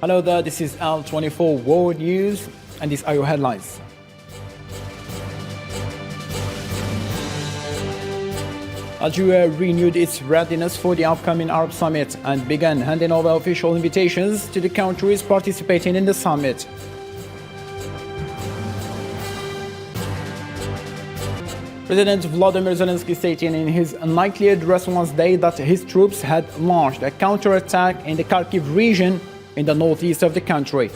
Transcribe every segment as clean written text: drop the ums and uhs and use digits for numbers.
Hello there, this is L24 World News, and these are your headlines. Algeria renewed its readiness for the upcoming Arab Summit and began handing over official invitations to the countries participating in the summit. President Volodymyr Zelensky stated in his nightly address Wednesday that his troops had launched a counterattack in the Kharkiv region in the northeast of the country.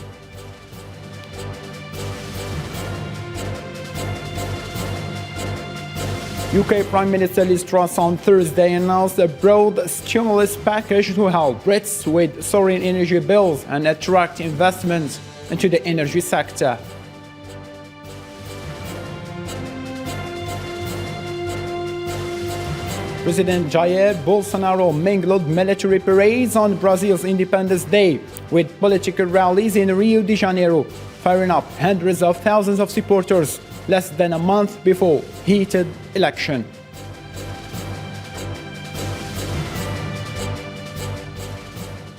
UK Prime Minister Liz Truss on Thursday announced a broad stimulus package to help Brits with soaring energy bills and attract investments into the energy sector. President Jair Bolsonaro mingled military parades on Brazil's Independence Day with political rallies in Rio de Janeiro, firing up hundreds of thousands of supporters less than a month before heated election.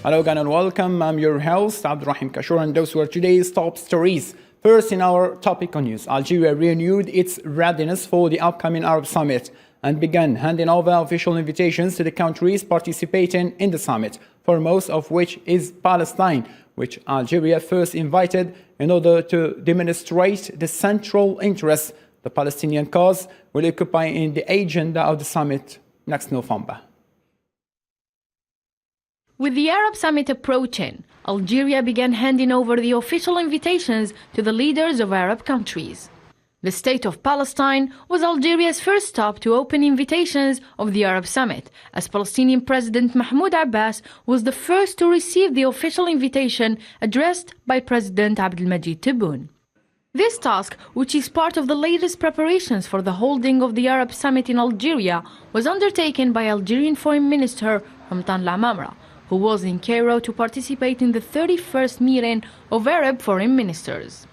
Hello again and welcome. I'm your host, Abdurrahim Kashur, and those were today's top stories. First, in our topical news, Algeria renewed its readiness for the upcoming Arab Summit and began handing over official invitations to the countries participating in the summit, foremost of which is Palestine, which Algeria first invited in order to demonstrate the central interest the Palestinian cause will occupy in the agenda of the summit next November. With the Arab Summit approaching, Algeria began handing over the official invitations to the leaders of Arab countries. The state of Palestine was Algeria's first stop to open invitations of the Arab Summit, as Palestinian President Mahmoud Abbas was the first to receive the official invitation addressed by President Abdelmajid Tebboune. This task, which is part of the latest preparations for the holding of the Arab Summit in Algeria, was undertaken by Algerian Foreign Minister Ramtan Lamamra, who was in Cairo to participate in the 31st meeting of Arab foreign ministers.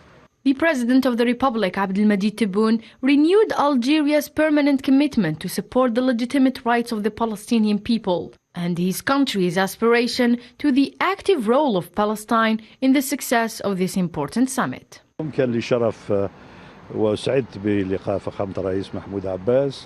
The President of the Republic, Abdelmajid Tebboune, renewed Algeria's permanent commitment to support the legitimate rights of the Palestinian people and his country's aspiration to the active role of Palestine in the success of this important summit.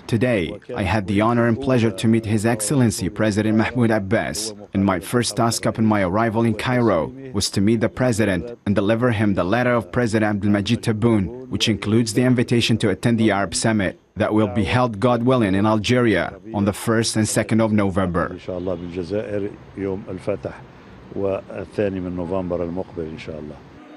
Today, I had the honor and pleasure to meet His Excellency President Mahmoud Abbas, and my first task upon my arrival in Cairo was to meet the President and deliver him the letter of President Abdelmajid Tebboune, which includes the invitation to attend the Arab Summit that will be held, God willing, in Algeria on the 1st and 2nd of November.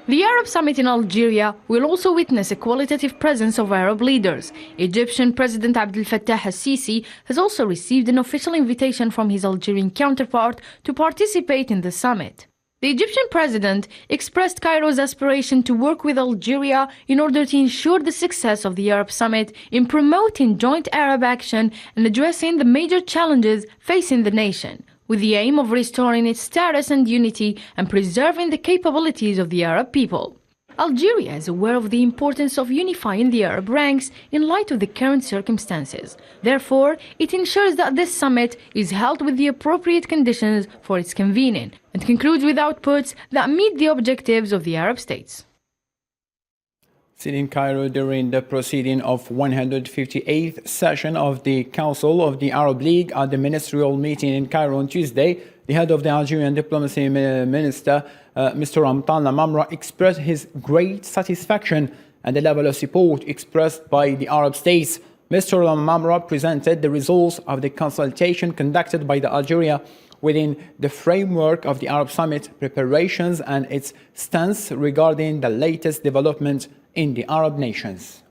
The Arab Summit in Algeria will also witness a qualitative presence of Arab leaders. Egyptian President Abdel Fattah al-Sisi has also received an official invitation from his Algerian counterpart to participate in the summit. The Egyptian president expressed Cairo's aspiration to work with Algeria in order to ensure the success of the Arab Summit in promoting joint Arab action and addressing the major challenges facing the nation, with the aim of restoring its status and unity and preserving the capabilities of the Arab people. Algeria is aware of the importance of unifying the Arab ranks in light of the current circumstances. Therefore, it ensures that this summit is held with the appropriate conditions for its convening and concludes with outputs that meet the objectives of the Arab states. Sitting in Cairo during the proceeding of 158th session of the Council of the Arab League at the ministerial meeting in Cairo on Tuesday, the head of the Algerian Diplomacy Minister, Mr. Ramtan Lamamra, expressed his great satisfaction and the level of support expressed by the Arab states. Mr. Lamamra presented the results of the consultation conducted by the Algeria within the framework of the Arab Summit preparations and its stance regarding the latest development in the Arab nations.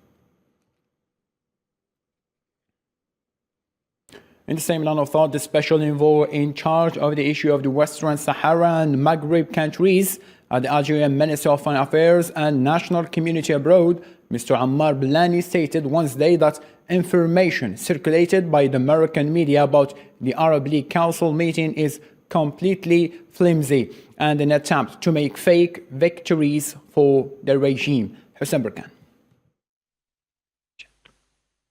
In the same line of thought, the special envoy in charge of the issue of the Western Sahara and Maghreb countries at the Algerian Ministry of Foreign Affairs and National Community Abroad, Mr. Ammar Blani, stated Wednesday that information circulated by the American media about the Arab League Council meeting is completely flimsy and an attempt to make fake victories for the regime. Hussein Burkan.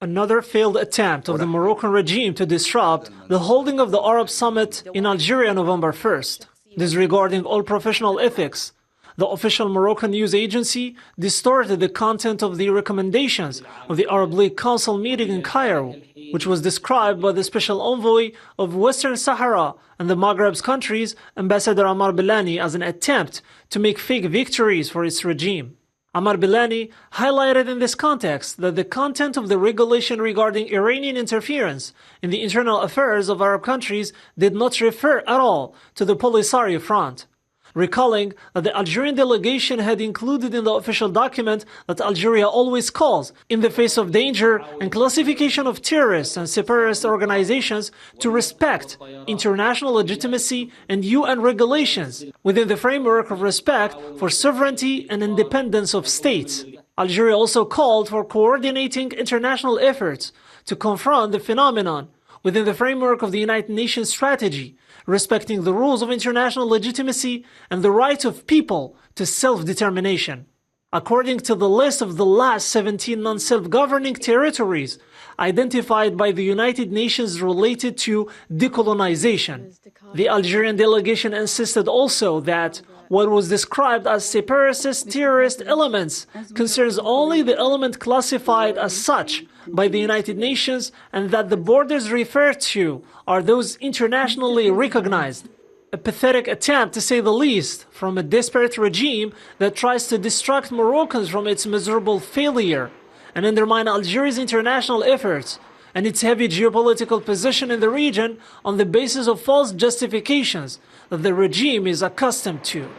Another failed attempt of the Moroccan regime to disrupt the holding of the Arab Summit in Algeria November 1st. disregarding all professional ethics. The official Moroccan news agency distorted the content of the recommendations of the Arab League Council meeting in Cairo, which was described by the special envoy of Western Sahara and the Maghreb's countries, Ambassador Ammar Bilani, as an attempt to make fake victories for its regime. Ammar Bilani highlighted in this context that the content of the regulation regarding Iranian interference in the internal affairs of Arab countries did not refer at all to the Polisario Front, recalling that the Algerian delegation had included in the official document that Algeria always calls, in the face of danger and classification of terrorists and separatist organizations, to respect international legitimacy and UN regulations within the framework of respect for sovereignty and independence of states. Algeria also called for coordinating international efforts to confront the phenomenon within the framework of the United Nations strategy, respecting the rules of international legitimacy and the right of people to self-determination. According to the list of the last 17 non-self-governing territories identified by the United Nations related to decolonization, the Algerian delegation insisted also that what was described as separatist terrorist elements concerns only the element classified as such by the United Nations, and that the borders referred to are those internationally recognized. A pathetic attempt, to say the least, from a desperate regime that tries to distract Moroccans from its miserable failure and undermine Algeria's international efforts and its heavy geopolitical position in the region on the basis of false justifications that the regime is accustomed to.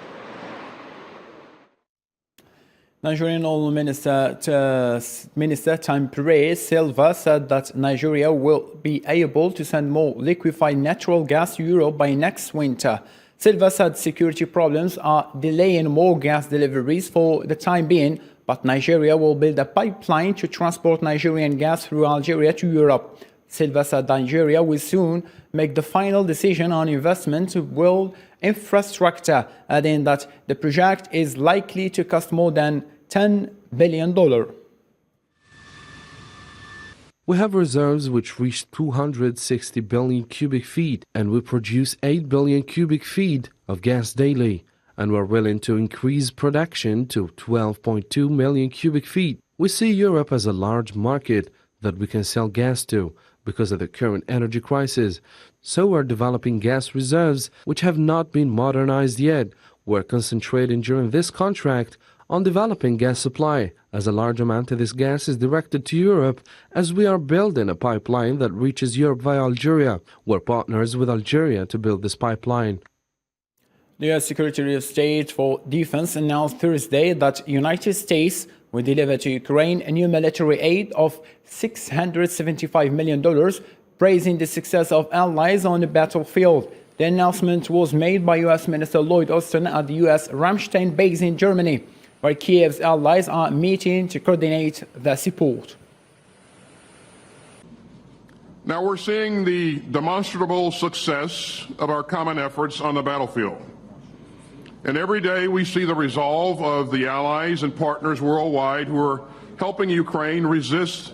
Nigerian Oil Minister Tampere Silva said that Nigeria will be able to send more liquefied natural gas to Europe by next winter. Silva said security problems are delaying more gas deliveries for the time being, but Nigeria will build a pipeline to transport Nigerian gas through Algeria to Europe. Silva said Nigeria will soon make the final decision on investment to build infrastructure, adding that the project is likely to cost more than $10 billion. We have reserves which reach 260 billion cubic feet, and we produce 8 billion cubic feet of gas daily, and we're willing to increase production to 12.2 million cubic feet. We see Europe as a large market that we can sell gas to because of the current energy crisis. So we're developing gas reserves which have not been modernized yet. We're concentrating during this contract on developing gas supply, as a large amount of this gas is directed to Europe, as we are building a pipeline that reaches Europe via Algeria. We're partners with Algeria to build this pipeline. The U.S. Secretary of State for Defense announced Thursday that United States will deliver to Ukraine a new military aid of $675 million, praising the success of allies on the battlefield. The announcement was made by U.S. Minister Lloyd Austin at the U.S. Ramstein base in Germany, where Kiev's allies are meeting to coordinate the support. Now we're seeing the demonstrable success of our common efforts on the battlefield. And every day we see the resolve of the allies and partners worldwide who are helping Ukraine resist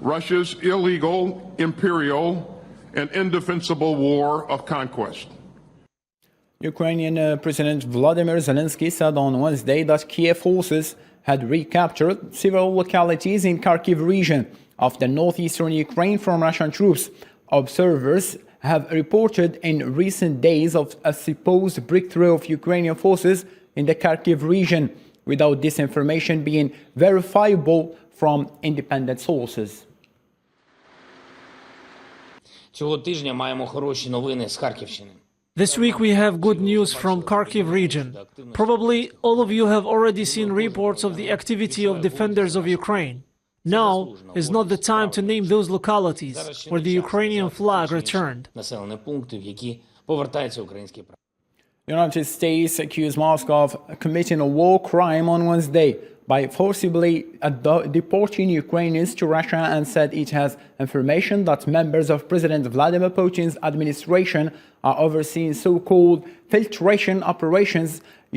Russia's illegal, imperial, and indefensible war of conquest. Ukrainian President Vladimir Zelensky said on Wednesday that Kiev forces had recaptured several localities in Kharkiv region of the northeastern Ukraine from Russian troops. Observers have reported in recent days of a supposed breakthrough of Ukrainian forces in the Kharkiv region, without this information being verifiable from independent sources. Цього тижня маємо хороші новини з Харківщини. This week we have good news from Kharkiv region. Probably all of you have already seen reports of the activity of defenders of Ukraine. Now is not the time to name those localities where the Ukrainian flag returned. Населені пункти, в які повертається український прапор. The United States accused Moscow of committing a war crime on Wednesday by forcibly deporting Ukrainians to Russia, and said it has information that members of President Vladimir Putin's administration are overseeing so-called filtration operations.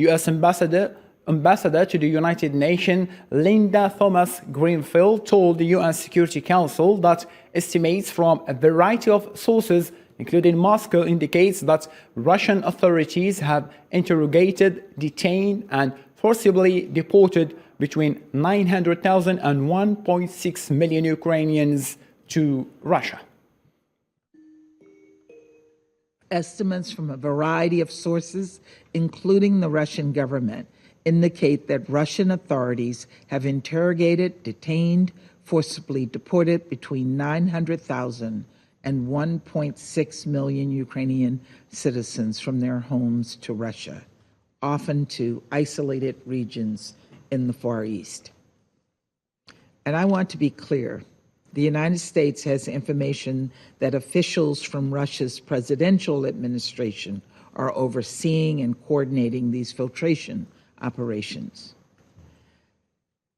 U.S. Ambassador to the United Nations Linda Thomas-Greenfield told the UN Security Council that estimates from a variety of sources including Moscow, indicates that Russian authorities have interrogated, detained, and forcibly deported between 900,000 and 1.6 million Ukrainians to Russia. Estimates from a variety of sources, including the Russian government, indicate that Russian authorities have interrogated, detained, forcibly deported between 900,000 and 1.6 million Ukrainian citizens from their homes to Russia, often to isolated regions in the Far East. And I want to be clear, the United States has information that officials from Russia's presidential administration are overseeing and coordinating these filtration operations.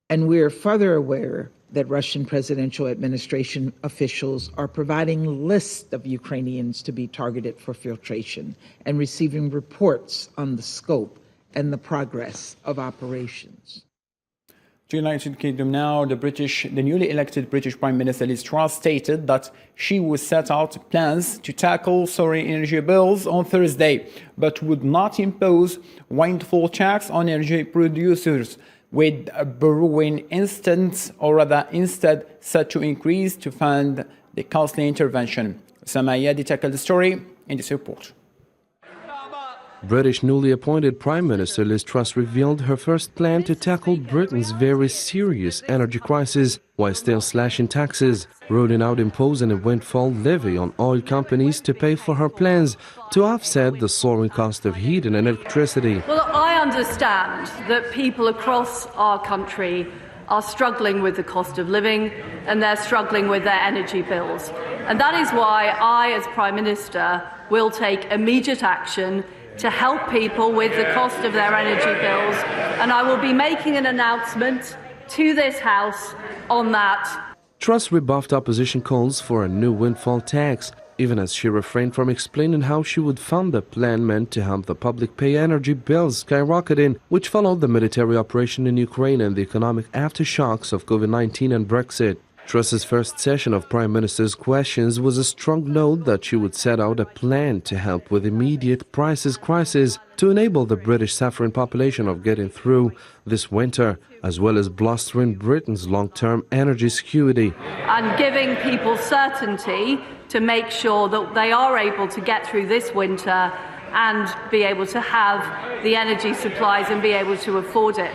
And we're further aware that Russian presidential administration officials are providing lists of Ukrainians to be targeted for filtration and receiving reports on the scope and the progress of operations. To United Kingdom now, the newly elected British Prime Minister Liz Truss stated that she would set out plans to tackle soaring energy bills on Thursday, but would not impose windfall tax on energy producers, with borrowing instead set to increase to fund the costly intervention. Samaya detailed the story in this report. British newly appointed Prime Minister Liz Truss revealed her first plan to tackle Britain's very serious energy crisis while still slashing taxes, ruling out imposing a windfall levy on oil companies to pay for her plans to offset the soaring cost of heat and electricity. Well, I understand that people across our country are struggling with the cost of living and they're struggling with their energy bills. And that is why I, as Prime Minister, will take immediate action to help people with the cost of their energy bills, and I will be making an announcement to this House on that. Truss rebuffed opposition calls for a new windfall tax, even as she refrained from explaining how she would fund the plan meant to help the public pay energy bills skyrocketing, which followed the military operation in Ukraine and the economic aftershocks of COVID-19 and Brexit. Truss's first session of Prime Minister's questions was a strong note that she would set out a plan to help with immediate prices crisis to enable the British suffering population of getting through this winter, as well as bolstering Britain's long-term energy security. And giving people certainty to make sure that they are able to get through this winter and be able to have the energy supplies and be able to afford it.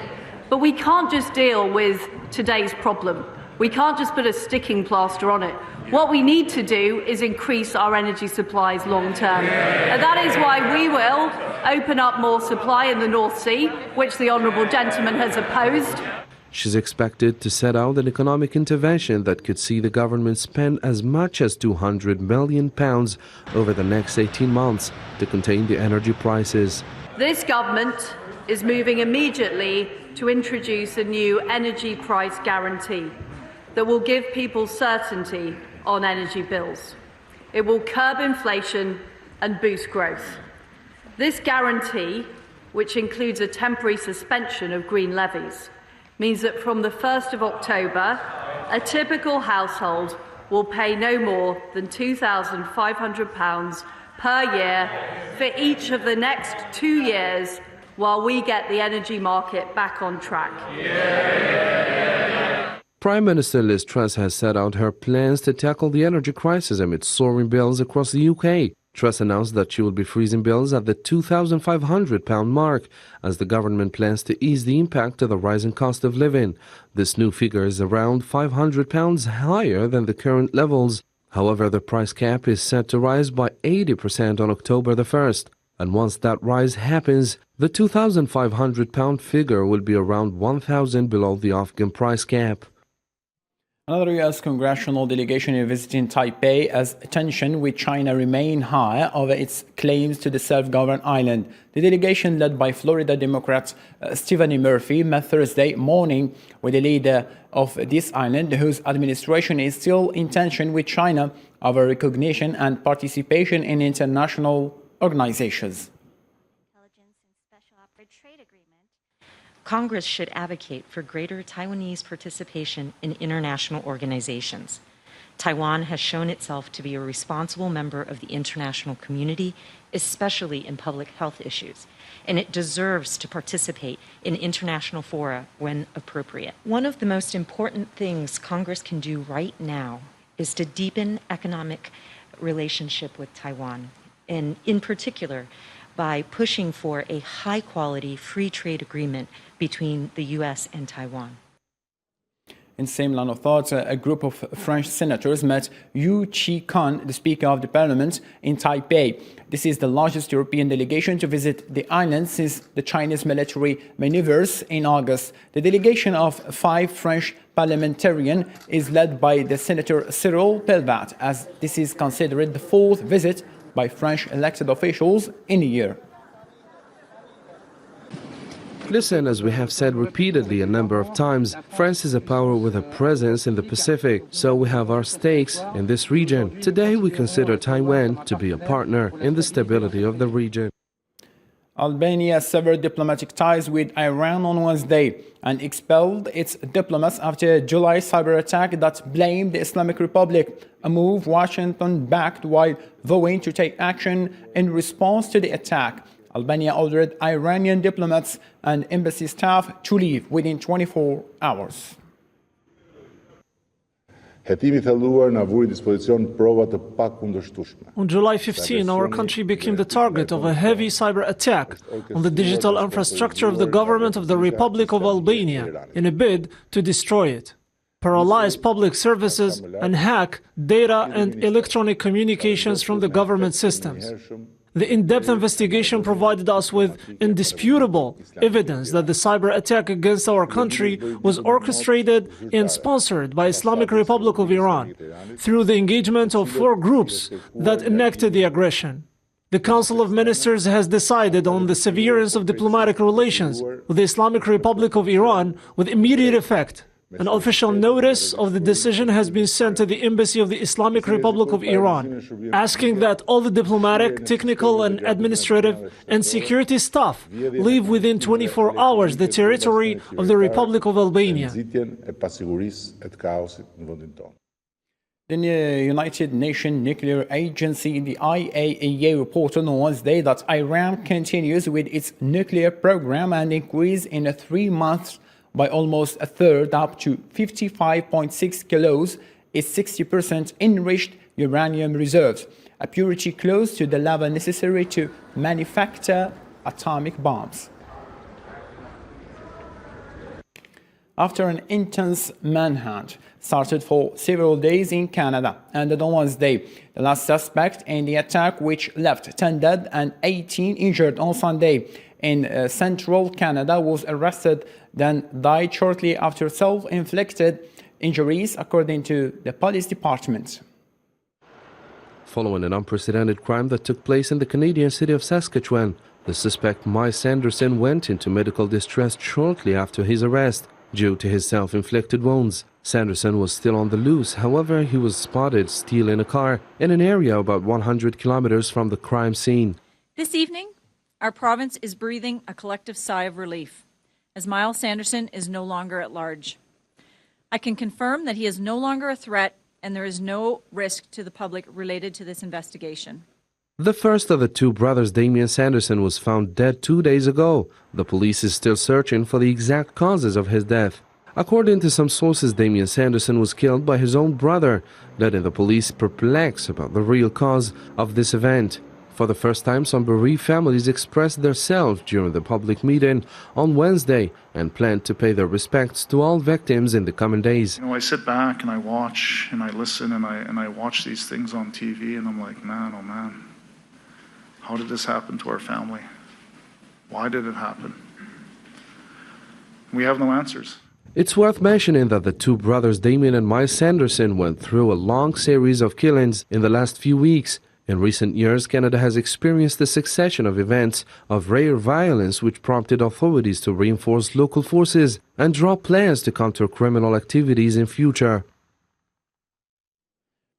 But we can't just deal with today's problem. We can't just put a sticking plaster on it. What we need to do is increase our energy supplies long term. And that is why we will open up more supply in the North Sea, which the Honourable Gentleman has opposed. She's expected to set out an economic intervention that could see the government spend as much as £200 million over the next 18 months to contain the energy prices. This government is moving immediately to introduce a new energy price guarantee that will give people certainty on energy bills. It will curb inflation and boost growth. This guarantee, which includes a temporary suspension of green levies, means that from the 1st of October, a typical household will pay no more than £2,500 per year for each of the next 2 years while we get the energy market back on track. Prime Minister Liz Truss has set out her plans to tackle the energy crisis amid soaring bills across the UK. Truss announced that she will be freezing bills at the £2,500 mark as the government plans to ease the impact of the rising cost of living. This new figure is around £500 higher than the current levels. However, the price cap is set to rise by 80% on October the 1st. And once that rise happens, the £2,500 figure will be around £1,000 below the Afghan price cap. Another U.S. congressional delegation is visiting Taipei as tension with China remain high over its claims to the self-governed island. The delegation, led by Florida Democrat Stephanie Murphy, met Thursday morning with the leader of this island, whose administration is still in tension with China over recognition and participation in international organizations. Congress should advocate for greater Taiwanese participation in international organizations. Taiwan has shown itself to be a responsible member of the international community, especially in public health issues, and it deserves to participate in international fora when appropriate. One of the most important things Congress can do right now is to deepen economic relationship with Taiwan, and in particular, by pushing for a high-quality free trade agreement between the U.S. and Taiwan. In the same line of thought, a group of French senators met Yu Chi-kan, the Speaker of the Parliament, in Taipei. This is the largest European delegation to visit the island since the Chinese military maneuvers in August. The delegation of 5 French parliamentarians is led by the Senator Cyril Pelvat, as this is considered the 4th visit by French elected officials in a year. Listen, as we have said repeatedly a number of times, France is a power with a presence in the Pacific, so we have our stakes in this region. Today we consider Taiwan to be a partner in the stability of the region. Albania severed diplomatic ties with Iran on Wednesday and expelled its diplomats after a July cyber attack that blamed the Islamic Republic, a move Washington backed while vowing to take action in response to the attack. Albania ordered Iranian diplomats and embassy staff to leave within 24 hours. On July 15, our country became the target of a heavy cyber attack on the digital infrastructure of the government of the Republic of Albania in a bid to destroy it, paralyze public services, and hack data and electronic communications from the government systems. The in-depth investigation provided us with indisputable evidence that the cyber attack against our country was orchestrated and sponsored by Islamic Republic of Iran through the engagement of 4 groups that enacted the aggression. The Council of Ministers has decided on the severance of diplomatic relations with the Islamic Republic of Iran with immediate effect. An official notice of the decision has been sent to the Embassy of the Islamic Republic of Iran, asking that all the diplomatic, technical, and administrative and security staff leave within 24 hours the territory of the Republic of Albania. The United Nations Nuclear Agency, the IAEA, reported on Wednesday that Iran continues with its nuclear program and increased in 3 months by almost a third, up to 55.6 kilos, its 60% enriched uranium reserves, a purity close to the level necessary to manufacture atomic bombs. After an intense manhunt started for several days in Canada, ended on Wednesday, the last suspect in the attack, which left 10 dead and 18 injured on Sunday in central Canada, was arrested, then died shortly after self-inflicted injuries, according to the police department. Following an unprecedented crime that took place in the Canadian city of Saskatchewan, the suspect Mike Sanderson went into medical distress shortly after his arrest due to his self-inflicted wounds. Sanderson was still on the loose, however, he was spotted stealing a car in an area about 100 kilometers from the crime scene. This evening, our province is breathing a collective sigh of relief, as Miles Sanderson is no longer at large. I can confirm that he is no longer a threat and there is no risk to the public related to this investigation. The first of the 2 brothers, Damien Sanderson, was found dead 2 days ago. The police is still searching for the exact causes of his death. According to some sources, Damien Sanderson was killed by his own brother, letting the police perplexed about the real cause of this event. For the first time, some bereaved families expressed themselves during the public meeting on Wednesday and planned to pay their respects to all victims in the coming days. I sit back and I watch and I listen and I watch these things on TV and I'm like, man, oh man, how did this happen to our family? Why did it happen? We have no answers. It's worth mentioning that the 2 brothers, Damien and Mike Sanderson, went through a long series of killings in the last few weeks. In recent years, Canada has experienced a succession of events of rare violence which prompted authorities to reinforce local forces and draw plans to counter criminal activities in future.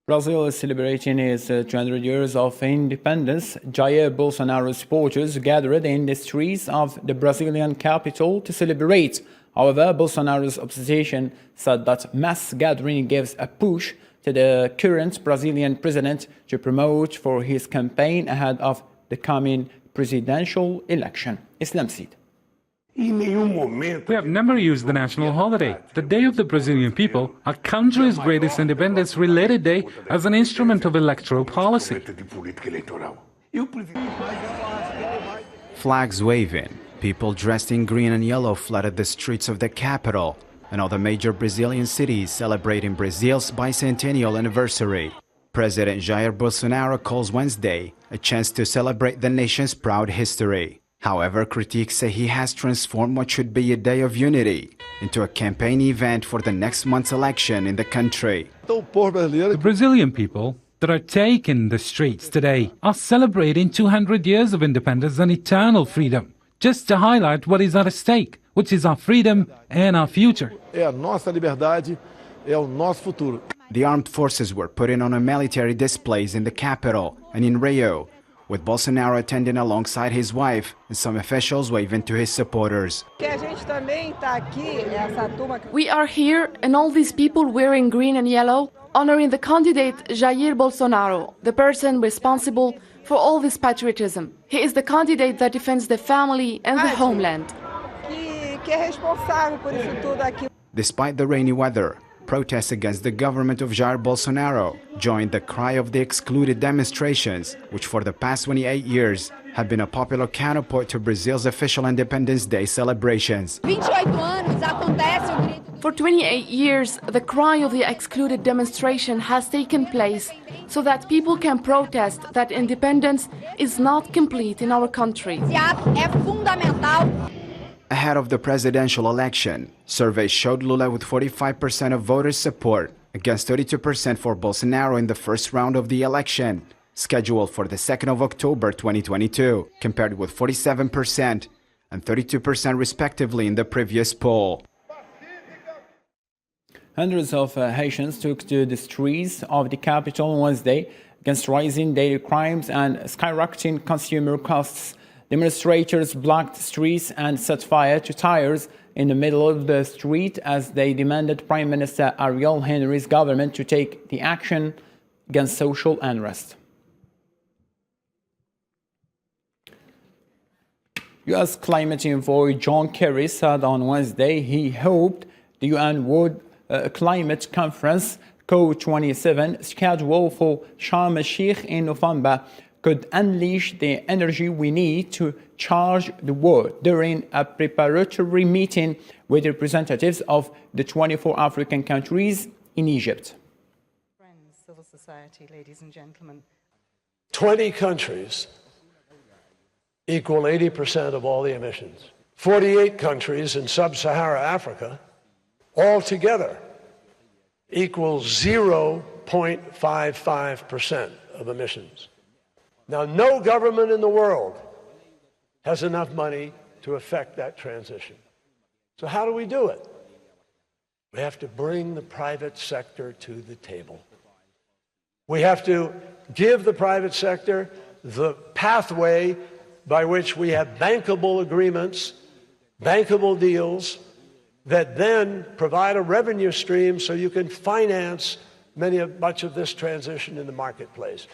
Brazil is celebrating its 200 years of independence. Jair Bolsonaro supporters gathered in the streets of the Brazilian capital to celebrate. However, Bolsonaro's opposition said that mass gathering gives a push to the current Brazilian president to promote for his campaign ahead of the coming presidential election. Islam Seed. We have never used the national holiday, the Day of the Brazilian People, our country's greatest independence-related day, as an instrument of electoral policy. Flags waving, people dressed in green and yellow flooded the streets of the capital and other major Brazilian cities celebrating Brazil's bicentennial anniversary. President Jair Bolsonaro calls Wednesday a chance to celebrate the nation's proud history. However, critics say he has transformed what should be a day of unity into a campaign event for the next month's election in the country. The Brazilian people that are taking the streets today are celebrating 200 years of independence and eternal freedom, just to highlight what is at stake, which is our freedom and our future. The armed forces were putting on a military displays in the capital and in Rio, with Bolsonaro attending alongside his wife and some officials waving to his supporters. We are here, and all these people wearing green and yellow, honoring the candidate Jair Bolsonaro, the person responsible for all this patriotism. He is the candidate that defends the family and the homeland. Despite the rainy weather, protests against the government of Jair Bolsonaro joined the cry of the excluded demonstrations, which for the past 28 years have been a popular counterpart to Brazil's official Independence Day celebrations. For 28 years, the cry of the excluded demonstration has taken place so that people can protest that independence is not complete in our country. Ahead of the presidential election, surveys showed Lula with 45% of voters' support against 32% for Bolsonaro in the first round of the election, scheduled for the 2nd of October 2022, compared with 47% and 32% respectively in the previous poll. Hundreds of Haitians took to the streets of the capital Wednesday against rising daily crimes and skyrocketing consumer costs. Demonstrators blocked streets and set fire to tires in the middle of the street as they demanded Prime Minister Ariel Henry's government to take the action against social unrest. U.S. climate envoy John Kerry said on Wednesday he hoped the UN World Climate Conference COP27 scheduled for Sharm el-Sheikh in November could unleash the energy we need to charge the world during a preparatory meeting with representatives of the 24 African countries in Egypt. Friends, civil society, ladies and gentlemen. 20 countries equal 80% of all the emissions. 48 countries in sub-Saharan Africa altogether equals 0.55% of emissions. Now, no government in the world has enough money to effect that transition. So how do we do it? We have to bring the private sector to the table. We have to give the private sector the pathway by which we have bankable agreements, bankable deals, that then provide a revenue stream so you can finance much of this transition in the marketplace.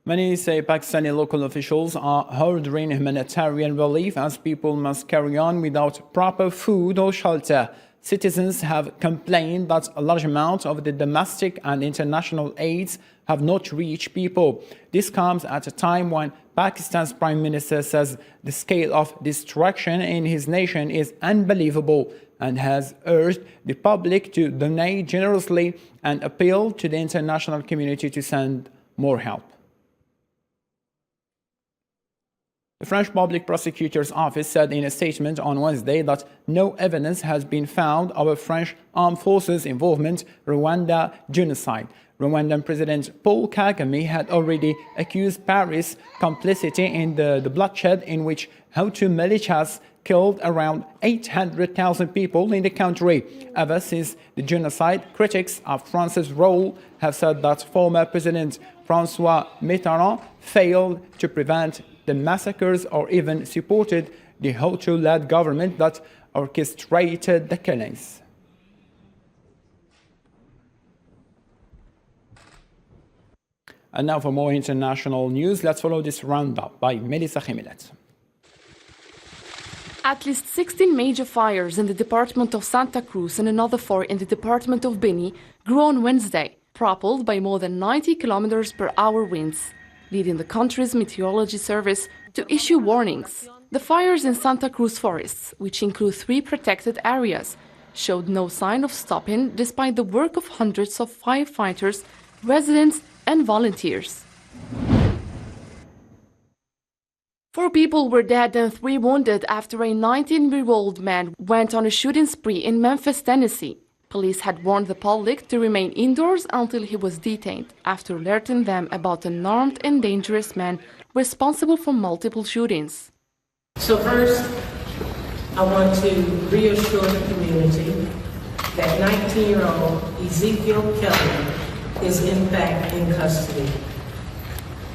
Many say Pakistani local officials are ordering humanitarian relief as people must carry on without proper food or shelter. Citizens have complained that a large amount of the domestic and international aids have not reached people. This comes at a time when Pakistan's Prime Minister says the scale of destruction in his nation is unbelievable and has urged the public to donate generously and appeal to the international community to send more help. The French Public Prosecutor's Office said in a statement on Wednesday that no evidence has been found of a French armed forces involvement in Rwanda genocide. Rwandan President Paul Kagame had already accused Paris complicity in the bloodshed in which Hutu militias killed around 800,000 people in the country. Ever since the genocide, critics of France's role have said that former President François Mitterrand failed to prevent the massacres or even supported the Hutu-led government that orchestrated the killings. And now for more international news, let's follow this roundup by Melissa Jimenez. At least 16 major fires in the department of Santa Cruz and another 4 in the department of Beni grew on Wednesday, propelled by more than 90 kilometers per hour winds, leading the country's meteorology service to issue warnings. The fires in Santa Cruz forests, which include 3 protected areas, showed no sign of stopping despite the work of hundreds of firefighters, residents, and volunteers. 4 people were dead and 3 wounded after a 19-year-old man went on a shooting spree in Memphis, Tennessee. Police had warned the public to remain indoors until he was detained, after alerting them about an armed and dangerous man responsible for multiple shootings. So first, I want to reassure the community that 19-year-old Ezekiel Kelly is in fact in custody.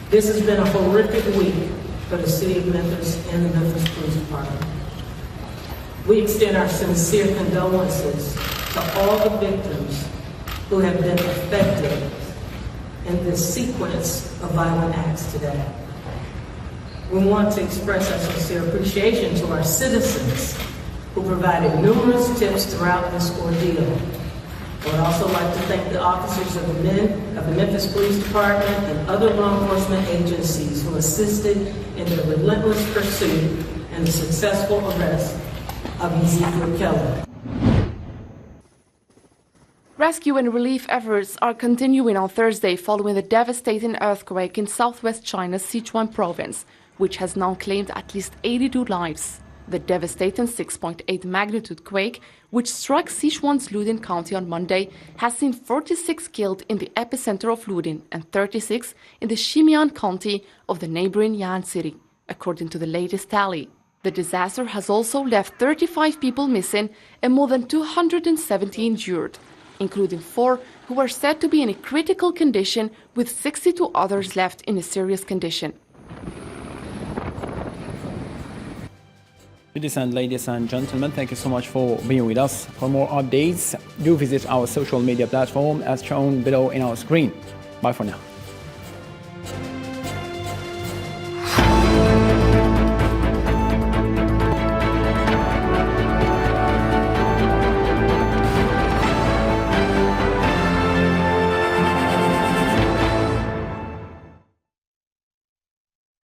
This has been a horrific week for the city of Memphis and the Memphis Police Department. We extend our sincere condolences to all the victims who have been affected in this sequence of violent acts today. We want to express our sincere appreciation to our citizens who provided numerous tips throughout this ordeal. I would also like to thank the officers of the Memphis Police Department and other law enforcement agencies who assisted in the relentless pursuit and the successful arrest of Ezekiel Kelly. Rescue and relief efforts are continuing on Thursday following the devastating earthquake in southwest China's Sichuan province, which has now claimed at least 82 lives. The devastating 6.8 magnitude quake, which struck Sichuan's Luding County on Monday, has seen 46 killed in the epicenter of Luding and 36 in the Ximian County of the neighboring Yan city, according to the latest tally. The disaster has also left 35 people missing and more than 270 injured, including 4 who are said to be in a critical condition, with 62 others left in a serious condition. Ladies and gentlemen, thank you so much for being with us. For more updates, do visit our social media platform as shown below in our screen. Bye for now.